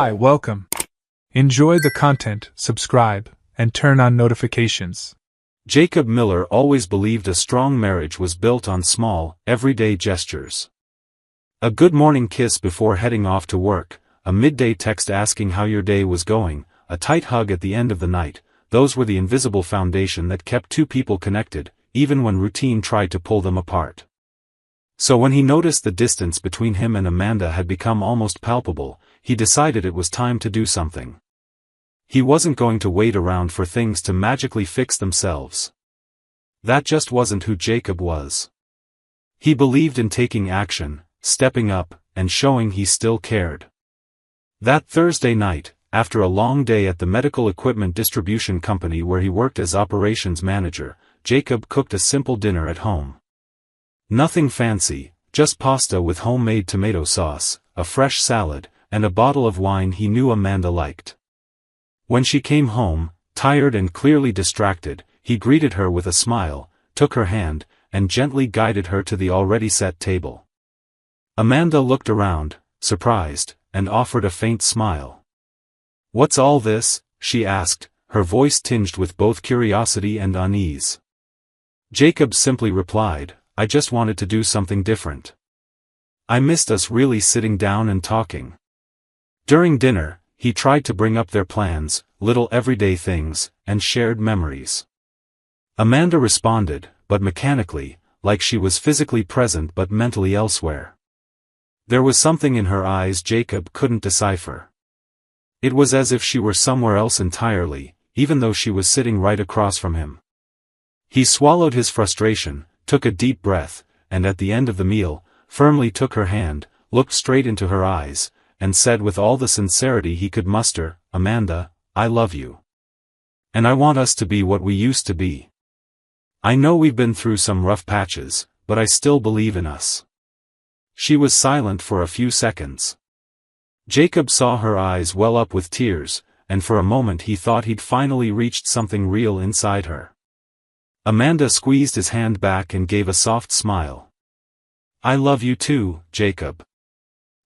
Hi, welcome. Enjoy the content, subscribe, and turn on notifications. Jacob Miller always believed a strong marriage was built on small, everyday gestures. A good morning kiss before heading off to work, a midday text asking how your day was going, a tight hug at the end of the night, those were the invisible foundation that kept two people connected, even when routine tried to pull them apart. So when he noticed the distance between him and Amanda had become almost palpable, he decided it was time to do something. He wasn't going to wait around for things to magically fix themselves. That just wasn't who Jacob was. He believed in taking action, stepping up, and showing he still cared. That Thursday night, after a long day at the medical equipment distribution company where he worked as operations manager, Jacob cooked a simple dinner at home. Nothing fancy, just pasta with homemade tomato sauce, a fresh salad, and a bottle of wine he knew Amanda liked. When she came home, tired and clearly distracted, he greeted her with a smile, took her hand, and gently guided her to the already set table. Amanda looked around, surprised, and offered a faint smile. "What's all this?" she asked, her voice tinged with both curiosity and unease. Jacob simply replied, "I just wanted to do something different. I missed us really sitting down and talking." During dinner, he tried to bring up their plans, little everyday things, and shared memories. Amanda responded, but mechanically, like she was physically present but mentally elsewhere. There was something in her eyes Jacob couldn't decipher. It was as if she were somewhere else entirely, even though she was sitting right across from him. He swallowed his frustration, took a deep breath, and at the end of the meal, firmly took her hand, looked straight into her eyes, and said with all the sincerity he could muster, "Amanda, I love you. And I want us to be what we used to be. I know we've been through some rough patches, but I still believe in us." She was silent for a few seconds. Jacob saw her eyes well up with tears, and for a moment he thought he'd finally reached something real inside her. Amanda squeezed his hand back and gave a soft smile. "I love you too, Jacob."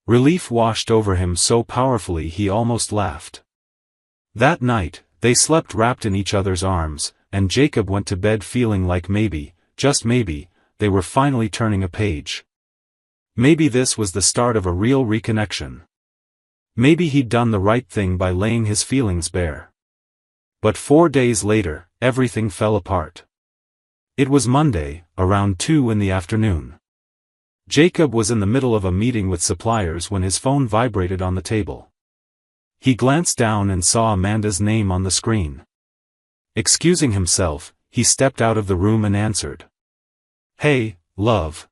Relief washed over him so powerfully he almost laughed. That night, they slept wrapped in each other's arms, and Jacob went to bed feeling like maybe, just maybe, they were finally turning a page. Maybe this was the start of a real reconnection. Maybe he'd done the right thing by laying his feelings bare. But 4 days later, everything fell apart. It was Monday, around 2 in the afternoon. Jacob was in the middle of a meeting with suppliers when his phone vibrated on the table. He glanced down and saw Amanda's name on the screen. Excusing himself, he stepped out of the room and answered. "Hey, love.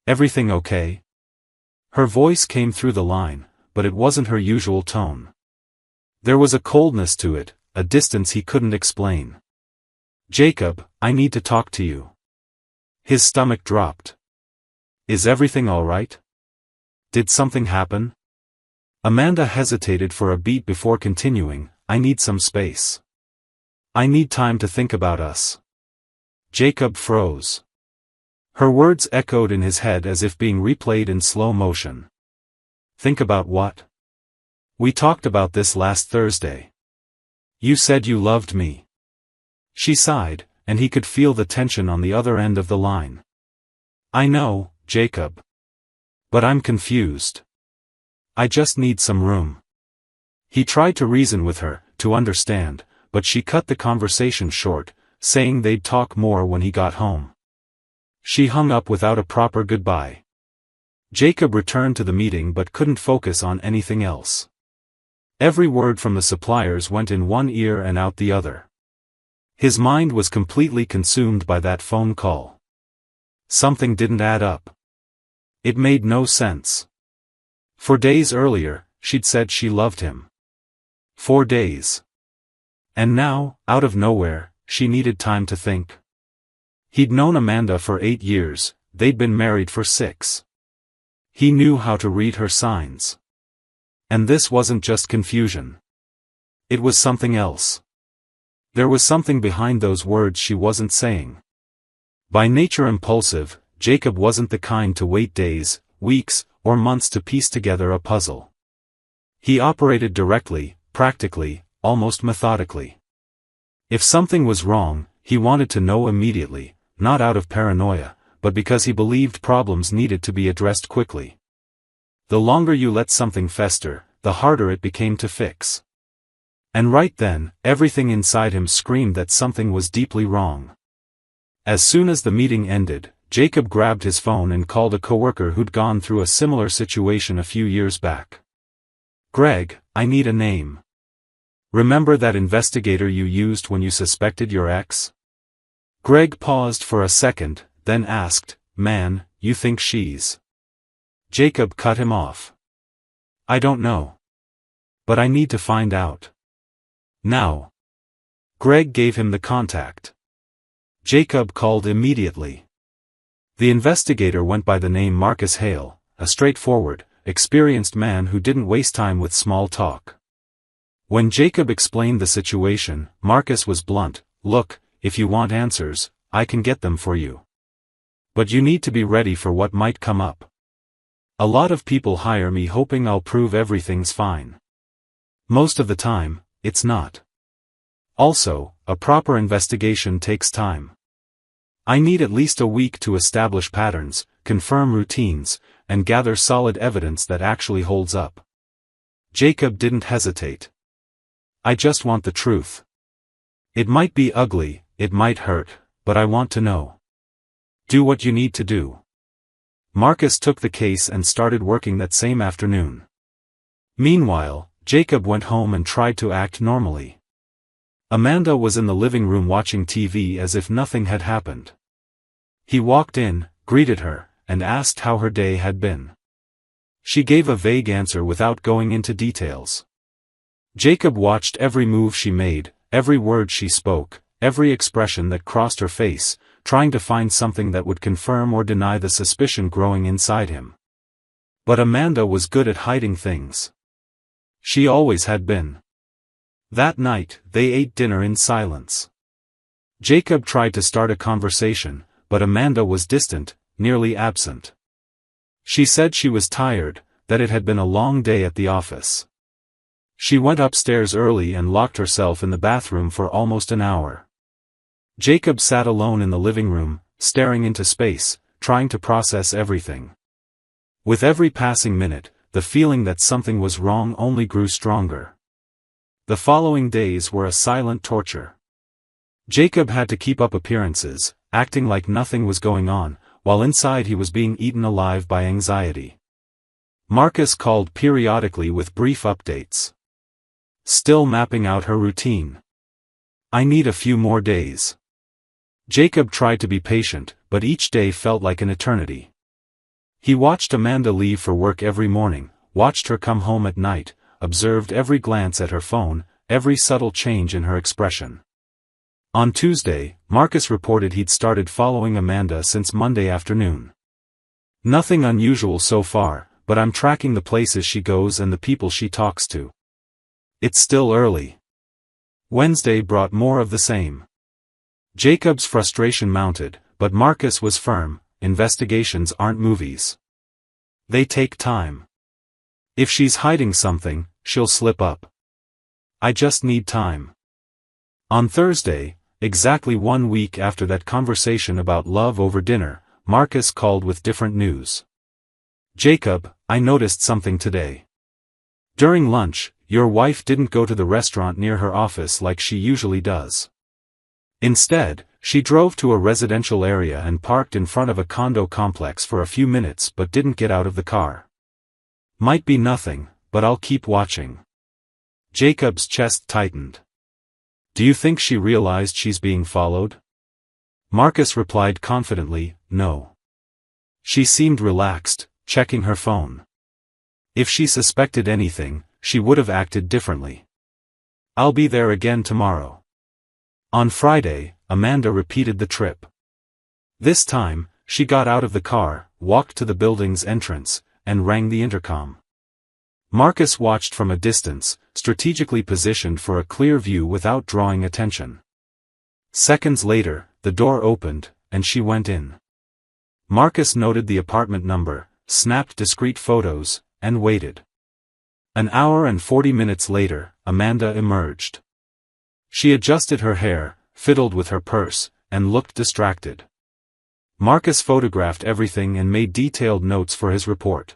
Everything okay?" Her voice came through the line, but it wasn't her usual tone. There was a coldness to it, a distance he couldn't explain. "Jacob, I need to talk to you." His stomach dropped. "Is everything all right? Did something happen?" Amanda hesitated for a beat before continuing, "I need some space. I need time to think about us." Jacob froze. Her words echoed in his head as if being replayed in slow motion. "Think about what? We talked about this last Thursday. You said you loved me." She sighed, and he could feel the tension on the other end of the line. "I know, Jacob. But I'm confused. I just need some room." He tried to reason with her, to understand, but she cut the conversation short, saying they'd talk more when he got home. She hung up without a proper goodbye. Jacob returned to the meeting but couldn't focus on anything else. Every word from the suppliers went in one ear and out the other. His mind was completely consumed by that phone call. Something didn't add up. It made no sense. For days earlier, she'd said she loved him. 4 days. And now, out of nowhere, she needed time to think. He'd known Amanda for 8 years, they'd been married for 6. He knew how to read her signs. And this wasn't just confusion. It was something else. There was something behind those words she wasn't saying. By nature impulsive, Jacob wasn't the kind to wait days, weeks, or months to piece together a puzzle. He operated directly, practically, almost methodically. If something was wrong, he wanted to know immediately, not out of paranoia, but because he believed problems needed to be addressed quickly. The longer you let something fester, the harder it became to fix. And right then, everything inside him screamed that something was deeply wrong. As soon as the meeting ended, Jacob grabbed his phone and called a coworker who'd gone through a similar situation a few years back. "Greg, I need a name. Remember that investigator you used when you suspected your ex?" Greg paused for a second, then asked, "Man, you think she's..." Jacob cut him off. "I don't know. But I need to find out. Now." Greg gave him the contact. Jacob called immediately. The investigator went by the name Marcus Hale, a straightforward, experienced man who didn't waste time with small talk. When Jacob explained the situation, Marcus was blunt. "Look, if you want answers, I can get them for you. But you need to be ready for what might come up. A lot of people hire me hoping I'll prove everything's fine. Most of the time, it's not. Also, a proper investigation takes time. I need at least a week to establish patterns, confirm routines, and gather solid evidence that actually holds up." Jacob didn't hesitate. "I just want the truth. It might be ugly, it might hurt, but I want to know. Do what you need to do." Marcus took the case and started working that same afternoon. Meanwhile, Jacob went home and tried to act normally. Amanda was in the living room watching TV as if nothing had happened. He walked in, greeted her, and asked how her day had been. She gave a vague answer without going into details. Jacob watched every move she made, every word she spoke, every expression that crossed her face, trying to find something that would confirm or deny the suspicion growing inside him. But Amanda was good at hiding things. She always had been. That night, they ate dinner in silence. Jacob tried to start a conversation, but Amanda was distant, nearly absent. She said she was tired, that it had been a long day at the office. She went upstairs early and locked herself in the bathroom for almost an hour. Jacob sat alone in the living room, staring into space, trying to process everything. With every passing minute, the feeling that something was wrong only grew stronger. The following days were a silent torture. Jacob had to keep up appearances, acting like nothing was going on, while inside he was being eaten alive by anxiety. Marcus called periodically with brief updates. Still mapping out her routine. "I need a few more days." Jacob tried to be patient, but each day felt like an eternity. He watched Amanda leave for work every morning, watched her come home at night, observed every glance at her phone, every subtle change in her expression. On Tuesday, Marcus reported he'd started following Amanda since Monday afternoon. "Nothing unusual so far, but I'm tracking the places she goes and the people she talks to. It's still early." Wednesday brought more of the same. Jacob's frustration mounted, but Marcus was firm. Investigations aren't movies. They take time. If she's hiding something, she'll slip up. I just need time. On Thursday, exactly 1 week after that conversation about love over dinner, Marcus called with different news. "Jacob, I noticed something today. During lunch, your wife didn't go to the restaurant near her office like she usually does. Instead, she drove to a residential area and parked in front of a condo complex for a few minutes but didn't get out of the car. Might be nothing, but I'll keep watching." Jacob's chest tightened. "Do you think she realized she's being followed?" Marcus replied confidently, "No. She seemed relaxed, checking her phone. If she suspected anything, she would have acted differently. I'll be there again tomorrow." On Friday, Amanda repeated the trip. This time, she got out of the car, walked to the building's entrance, and rang the intercom. Marcus watched from a distance, strategically positioned for a clear view without drawing attention. Seconds later, the door opened, and she went in. Marcus noted the apartment number, snapped discreet photos, and waited. An hour and 40 minutes later, Amanda emerged. She adjusted her hair, fiddled with her purse, and looked distracted. Marcus photographed everything and made detailed notes for his report.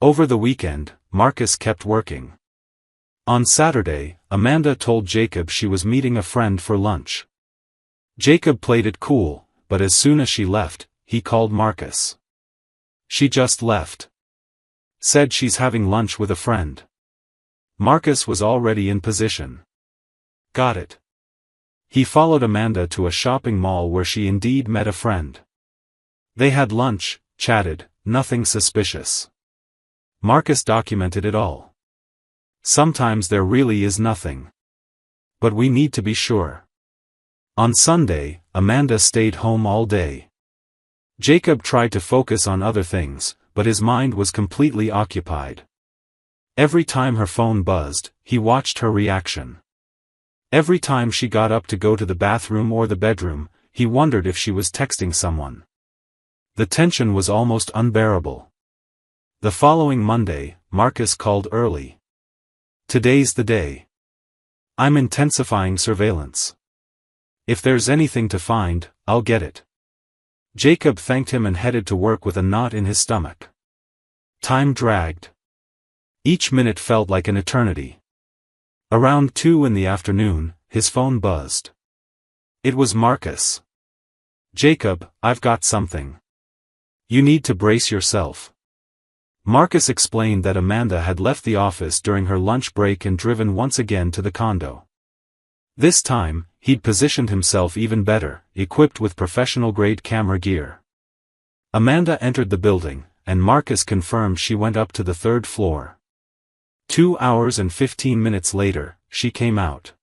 Over the weekend, Marcus kept working. On Saturday, Amanda told Jacob she was meeting a friend for lunch. Jacob played it cool, but as soon as she left, he called Marcus. She just left. Said she's having lunch with a friend. Marcus was already in position. Got it. He followed Amanda to a shopping mall where she indeed met a friend. They had lunch, chatted, nothing suspicious. Marcus documented it all. Sometimes there really is nothing. But we need to be sure. On Sunday, Amanda stayed home all day. Jacob tried to focus on other things, but his mind was completely occupied. Every time her phone buzzed, he watched her reaction. Every time she got up to go to the bathroom or the bedroom, he wondered if she was texting someone. The tension was almost unbearable. The following Monday, Marcus called early. Today's the day. I'm intensifying surveillance. If there's anything to find, I'll get it. Jacob thanked him and headed to work with a knot in his stomach. Time dragged. Each minute felt like an eternity. Around 2 in the afternoon, his phone buzzed. It was Marcus. Jacob, I've got something. You need to brace yourself. Marcus explained that Amanda had left the office during her lunch break and driven once again to the condo. This time, he'd positioned himself even better, equipped with professional-grade camera gear. Amanda entered the building, and Marcus confirmed she went up to the 3rd floor. 2 hours and 15 minutes later, she came out.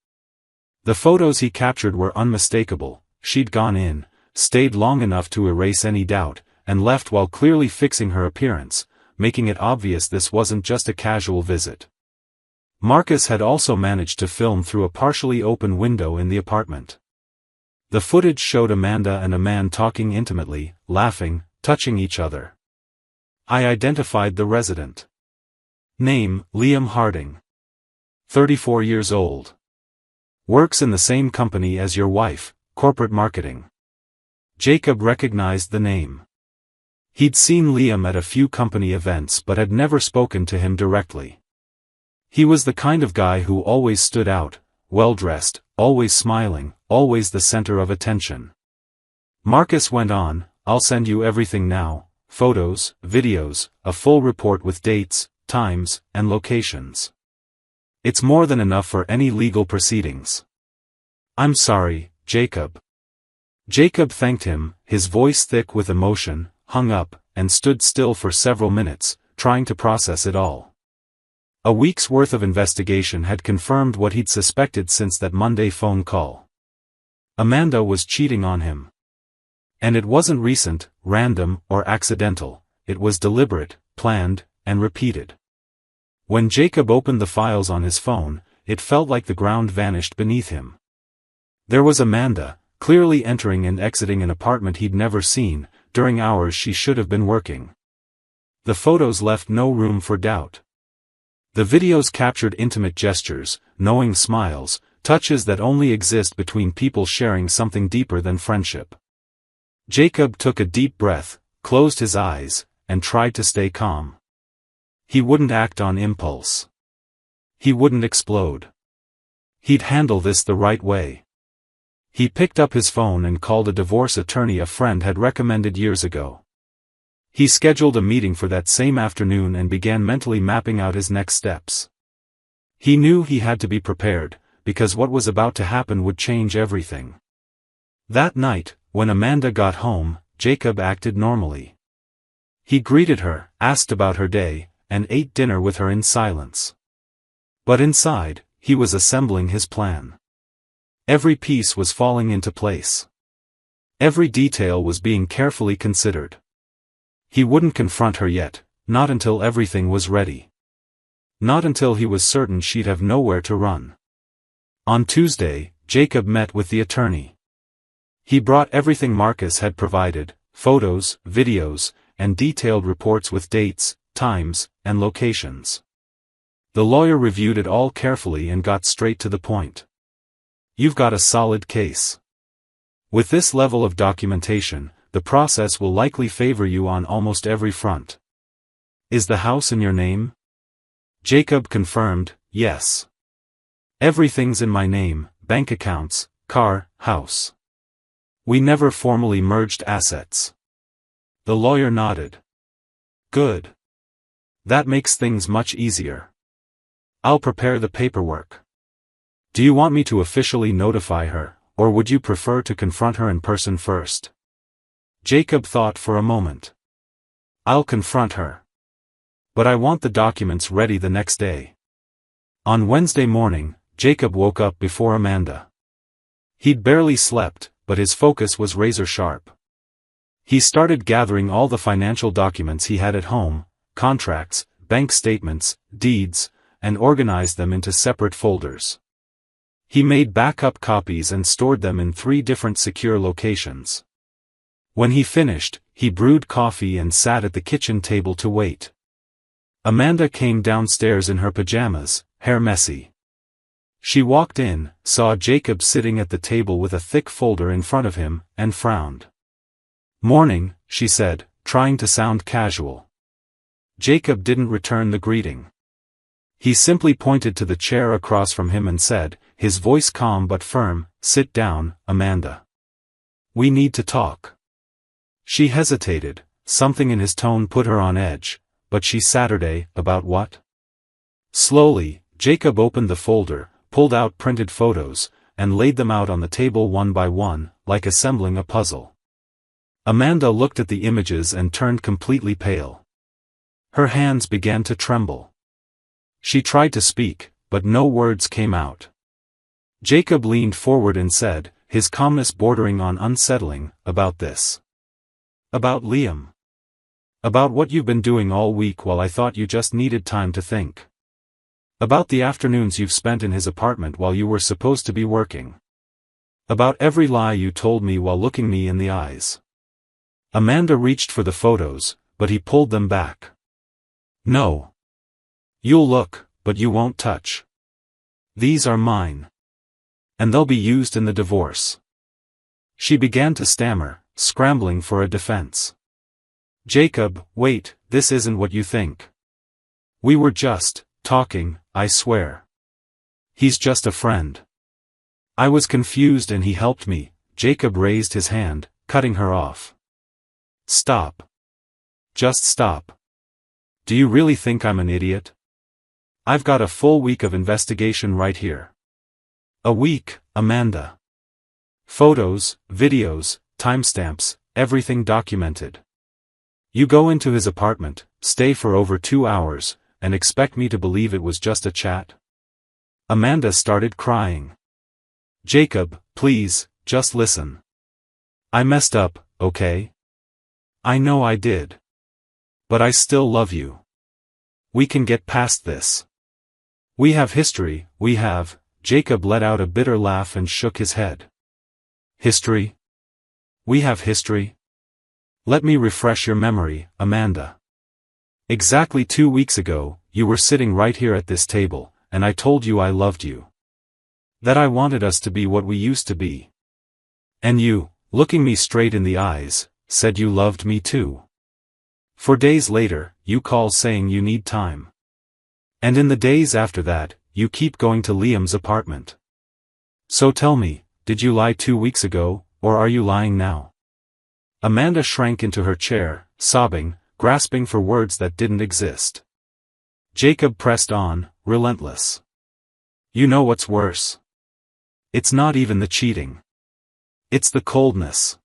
The photos he captured were unmistakable. She'd gone in, stayed long enough to erase any doubt, and left while clearly fixing her appearance, making it obvious this wasn't just a casual visit. Marcus had also managed to film through a partially open window in the apartment. The footage showed Amanda and a man talking intimately, laughing, touching each other. I identified the resident. Name, Liam Harding. 34 years old. Works in the same company as your wife, corporate marketing. Jacob recognized the name. He'd seen Liam at a few company events but had never spoken to him directly. He was the kind of guy who always stood out, well-dressed, always smiling, always the center of attention. Marcus went on, I'll send you everything now, photos, videos, a full report with dates, times, and locations. It's more than enough for any legal proceedings. I'm sorry, Jacob. Jacob thanked him, his voice thick with emotion, hung up, and stood still for several minutes, trying to process it all. A week's worth of investigation had confirmed what he'd suspected since that Monday phone call. Amanda was cheating on him. And it wasn't recent, random, or accidental, it was deliberate, planned, and repeated. When Jacob opened the files on his phone, it felt like the ground vanished beneath him. There was Amanda, clearly entering and exiting an apartment he'd never seen, during hours she should have been working. The photos left no room for doubt. The videos captured intimate gestures, knowing smiles, touches that only exist between people sharing something deeper than friendship. Jacob took a deep breath, closed his eyes, and tried to stay calm. He wouldn't act on impulse. He wouldn't explode. He'd handle this the right way. He picked up his phone and called a divorce attorney a friend had recommended years ago. He scheduled a meeting for that same afternoon and began mentally mapping out his next steps. He knew he had to be prepared, because what was about to happen would change everything. That night, when Amanda got home, Jacob acted normally. He greeted her, asked about her day, and ate dinner with her in silence. But inside, he was assembling his plan. Every piece was falling into place. Every detail was being carefully considered. He wouldn't confront her yet, not until everything was ready. Not until he was certain she'd have nowhere to run. On Tuesday, Jacob met with the attorney. He brought everything Marcus had provided, photos, videos, and detailed reports with dates, times, and locations. The lawyer reviewed it all carefully and got straight to the point. You've got a solid case. With this level of documentation, the process will likely favor you on almost every front. Is the house in your name? Jacob confirmed, yes. Everything's in my name, bank accounts, car, house. We never formally merged assets. The lawyer nodded. Good. That makes things much easier. I'll prepare the paperwork. Do you want me to officially notify her, or would you prefer to confront her in person first? Jacob thought for a moment. I'll confront her. But I want the documents ready the next day. On Wednesday morning, Jacob woke up before Amanda. He'd barely slept, but his focus was razor sharp. He started gathering all the financial documents he had at home, contracts, bank statements, deeds, and organized them into separate folders. He made backup copies and stored them in 3 different secure locations. When he finished, he brewed coffee and sat at the kitchen table to wait. Amanda came downstairs in her pajamas, hair messy. She walked in, saw Jacob sitting at the table with a thick folder in front of him, and frowned. "Morning," she said, trying to sound casual. Jacob didn't return the greeting. He simply pointed to the chair across from him and said, his voice calm but firm, "Sit down, Amanda. We need to talk." She hesitated, something in his tone put her on edge, but Saturday, about what? Slowly, Jacob opened the folder, pulled out printed photos, and laid them out on the table one by one, like assembling a puzzle. Amanda looked at the images and turned completely pale. Her hands began to tremble. She tried to speak, but no words came out. Jacob leaned forward and said, his calmness bordering on unsettling, "About this." "About Liam. About what you've been doing all week while I thought you just needed time to think. About the afternoons you've spent in his apartment while you were supposed to be working. About every lie you told me while looking me in the eyes." Amanda reached for the photos, but he pulled them back. "No. You'll look, but you won't touch. These are mine. And they'll be used in the divorce." She began to stammer, scrambling for a defense. "Jacob, wait, this isn't what you think. We were just talking, I swear. He's just a friend." "I was confused and he helped me." Jacob raised his hand, cutting her off. "Stop. Just stop. Do you really think I'm an idiot? I've got a full week of investigation right here." "A week, Amanda. Photos, videos, timestamps, everything documented. You go into his apartment, stay for over 2 hours, and expect me to believe it was just a chat?" Amanda started crying. "Jacob, please, just listen. I messed up, okay? I know I did. But I still love you. We can get past this. We have history, we have." Jacob let out a bitter laugh and shook his head. "History? We have history? Let me refresh your memory, Amanda. Exactly 2 weeks ago, you were sitting right here at this table, and I told you I loved you. That I wanted us to be what we used to be. And you, looking me straight in the eyes, said you loved me too. 4 days later, you call saying you need time. And in the days after that, you keep going to Liam's apartment. So tell me, did you lie 2 weeks ago, or are you lying now?" Amanda shrank into her chair, sobbing, grasping for words that didn't exist. Jacob pressed on, relentless. "You know what's worse? It's not even the cheating. It's the coldness.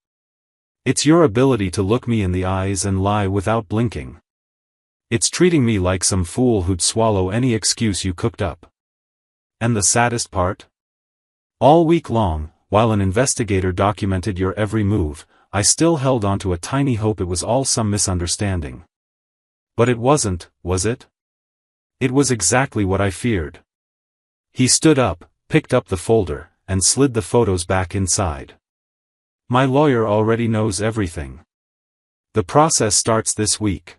It's your ability to look me in the eyes and lie without blinking. It's treating me like some fool who'd swallow any excuse you cooked up. And the saddest part? All week long, while an investigator documented your every move, I still held on to a tiny hope it was all some misunderstanding. But it wasn't, was it? It was exactly what I feared." He stood up, picked up the folder, and slid the photos back inside. "My lawyer already knows everything. The process starts this week.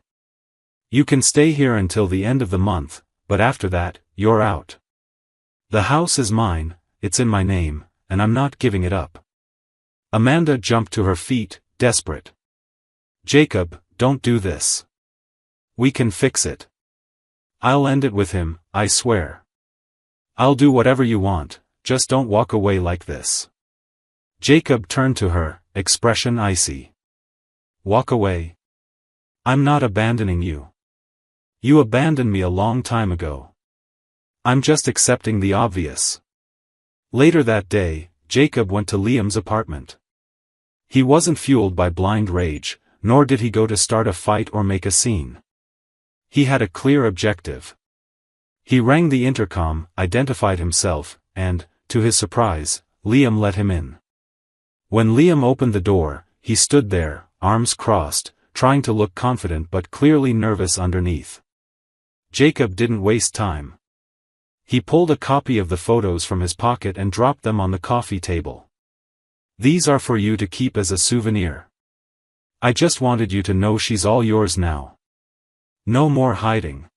You can stay here until the end of the month, but after that, you're out. The house is mine, it's in my name, and I'm not giving it up. Amanda jumped to her feet, desperate. Jacob, don't do this. We can fix it. I'll end it with him, I swear. I'll do whatever you want, just don't walk away like this. Jacob turned to her, expression icy. Walk away? I'm not abandoning you. You abandoned me a long time ago. I'm just accepting the obvious. Later that day, Jacob went to Liam's apartment. He wasn't fueled by blind rage, nor did he go to start a fight or make a scene. He had a clear objective. He rang the intercom, identified himself, and, to his surprise, Liam let him in. When Liam opened the door, he stood there, arms crossed, trying to look confident but clearly nervous underneath. Jacob didn't waste time. He pulled a copy of the photos from his pocket and dropped them on the coffee table. These are for you to keep as a souvenir. I just wanted you to know she's all yours now. No more hiding.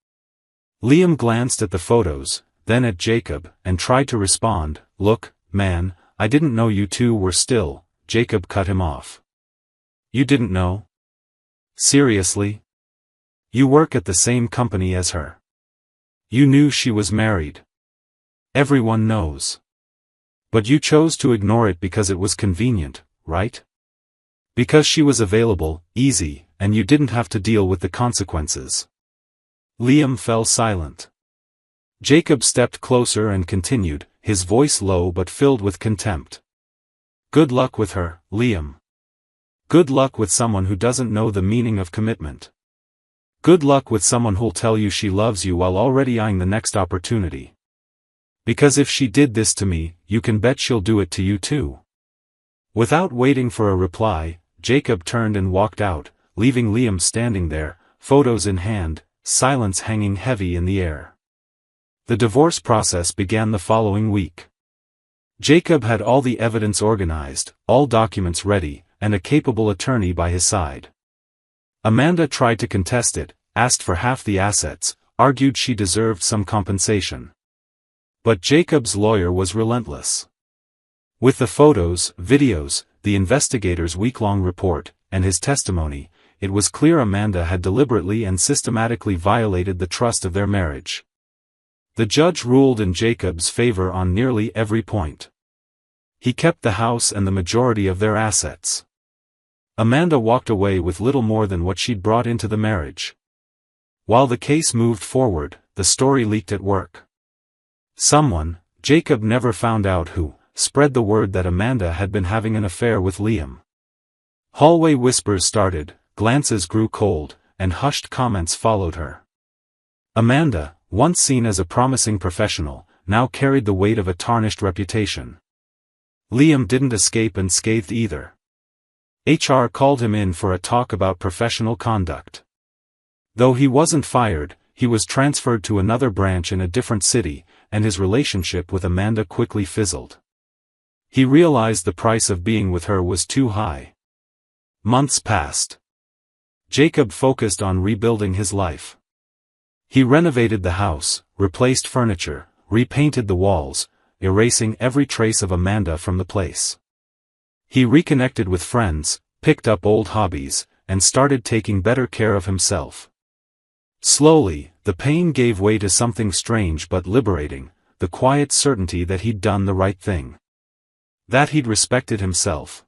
Liam glanced at the photos, then at Jacob, and tried to respond. Look, man, I didn't know you two were still. Jacob cut him off. You didn't know? Seriously? You work at the same company as her. You knew she was married. Everyone knows. But you chose to ignore it because it was convenient, right? Because she was available, easy, and you didn't have to deal with the consequences. Liam fell silent. Jacob stepped closer and continued, his voice low but filled with contempt. Good luck with her, Liam. Good luck with someone who doesn't know the meaning of commitment. Good luck with someone who'll tell you she loves you while already eyeing the next opportunity. Because if she did this to me, you can bet she'll do it to you too. Without waiting for a reply, Jacob turned and walked out, leaving Liam standing there, photos in hand, silence hanging heavy in the air. The divorce process began the following week. Jacob had all the evidence organized, all documents ready, and a capable attorney by his side. Amanda tried to contest it, asked for half the assets, argued she deserved some compensation. But Jacob's lawyer was relentless. With the photos, videos, the investigator's week-long report, and his testimony, it was clear Amanda had deliberately and systematically violated the trust of their marriage. The judge ruled in Jacob's favor on nearly every point. He kept the house and the majority of their assets. Amanda walked away with little more than what she'd brought into the marriage. While the case moved forward, the story leaked at work. Someone, Jacob never found out who, spread the word that Amanda had been having an affair with Liam. Hallway whispers started, glances grew cold, and hushed comments followed her. Amanda, once seen as a promising professional, now carried the weight of a tarnished reputation. Liam didn't escape unscathed either. HR called him in for a talk about professional conduct. Though he wasn't fired, he was transferred to another branch in a different city, and his relationship with Amanda quickly fizzled. He realized the price of being with her was too high. Months passed. Jacob focused on rebuilding his life. He renovated the house, replaced furniture, repainted the walls, erasing every trace of Amanda from the place. He reconnected with friends, picked up old hobbies, and started taking better care of himself. Slowly, the pain gave way to something strange but liberating, the quiet certainty that he'd done the right thing. That he'd respected himself.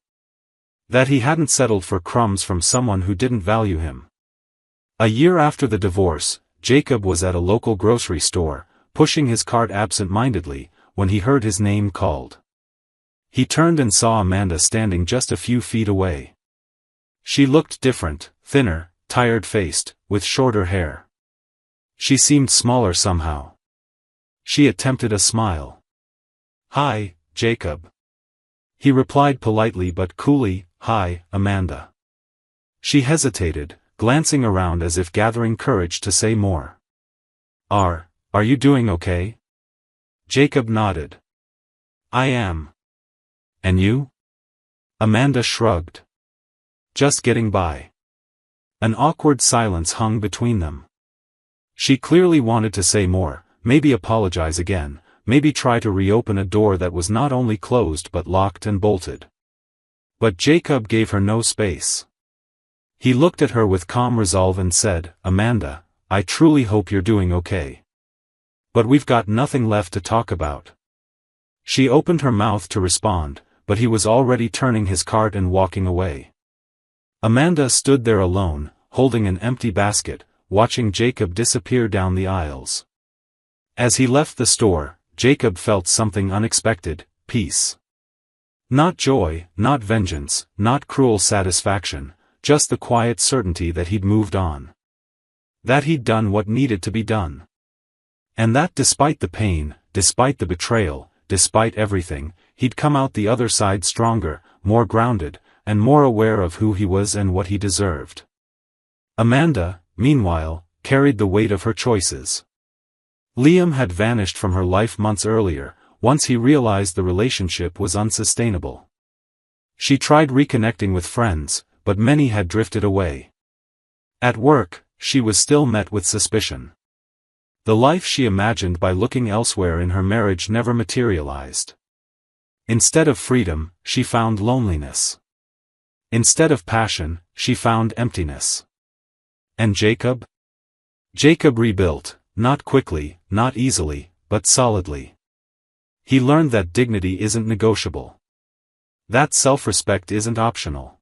That he hadn't settled for crumbs from someone who didn't value him. A year after the divorce, Jacob was at a local grocery store, pushing his cart absent-mindedly, when he heard his name called. He turned and saw Amanda standing just a few feet away. She looked different, thinner, tired-faced, with shorter hair. She seemed smaller somehow. She attempted a smile. "Hi, Jacob." He replied politely but coolly, "Hi, Amanda." She hesitated, glancing around as if gathering courage to say more. Are you doing okay?" Jacob nodded. "I am. And you?" Amanda shrugged. "Just getting by." An awkward silence hung between them. She clearly wanted to say more, maybe apologize again, maybe try to reopen a door that was not only closed but locked and bolted. But Jacob gave her no space. He looked at her with calm resolve and said, "Amanda, I truly hope you're doing okay. But we've got nothing left to talk about." She opened her mouth to respond, but he was already turning his cart and walking away. Amanda stood there alone, holding an empty basket, watching Jacob disappear down the aisles. As he left the store, Jacob felt something unexpected: peace. Not joy, not vengeance, not cruel satisfaction, just the quiet certainty that he'd moved on. That he'd done what needed to be done. And that despite the pain, despite the betrayal, despite everything, he'd come out the other side stronger, more grounded, and more aware of who he was and what he deserved. Amanda, meanwhile, carried the weight of her choices. Liam had vanished from her life months earlier, once he realized the relationship was unsustainable. She tried reconnecting with friends, but many had drifted away. At work, she was still met with suspicion. The life she imagined by looking elsewhere in her marriage never materialized. Instead of freedom, she found loneliness. Instead of passion, she found emptiness. And Jacob? Jacob rebuilt, not quickly, not easily, but solidly. He learned that dignity isn't negotiable. That self-respect isn't optional.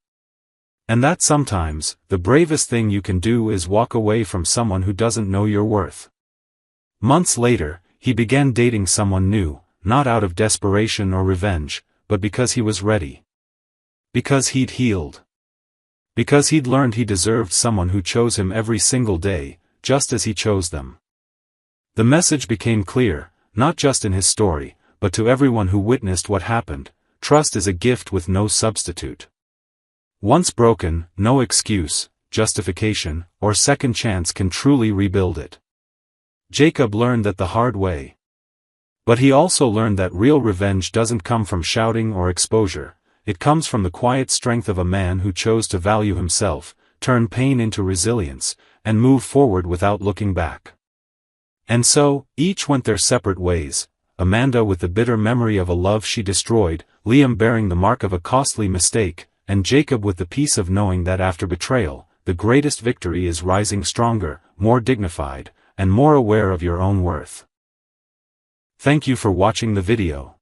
And that sometimes, the bravest thing you can do is walk away from someone who doesn't know your worth. Months later, he began dating someone new, not out of desperation or revenge, but because he was ready. Because he'd healed. Because he'd learned he deserved someone who chose him every single day, just as he chose them. The message became clear, not just in his story, but to everyone who witnessed what happened: trust is a gift with no substitute. Once broken, no excuse, justification, or second chance can truly rebuild it. Jacob learned that the hard way. But he also learned that real revenge doesn't come from shouting or exposure, it comes from the quiet strength of a man who chose to value himself, turn pain into resilience, and move forward without looking back. And so, each went their separate ways, Amanda with the bitter memory of a love she destroyed, Liam bearing the mark of a costly mistake, and Jacob with the peace of knowing that after betrayal, the greatest victory is rising stronger, more dignified, and more aware of your own worth. Thank you for watching the video.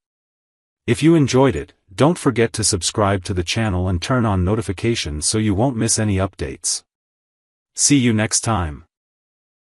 If you enjoyed it, don't forget to subscribe to the channel and turn on notifications so you won't miss any updates. See you next time.